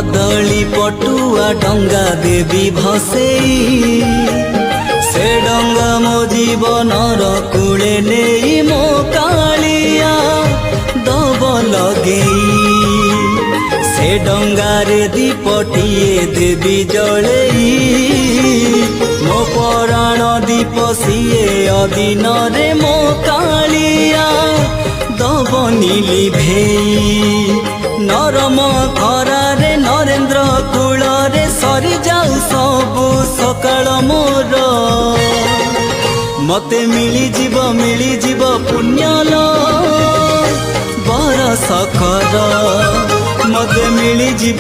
कदली पटुआ डंगा देवी भसेई से डंगा मो जीवनर कूले नहीं मो कालिया दब लगेई से डंगारे दीपटिए देवी जड़ेई मो पराण दीप सीए अदिन रे मो कालिया दब नीली भेई नरम खरारे नरेंद्र कूल रे सरी जाऊ सबु सकाळ मोर मते मिली जीव पुण्यल बरस कर मते मिली जीव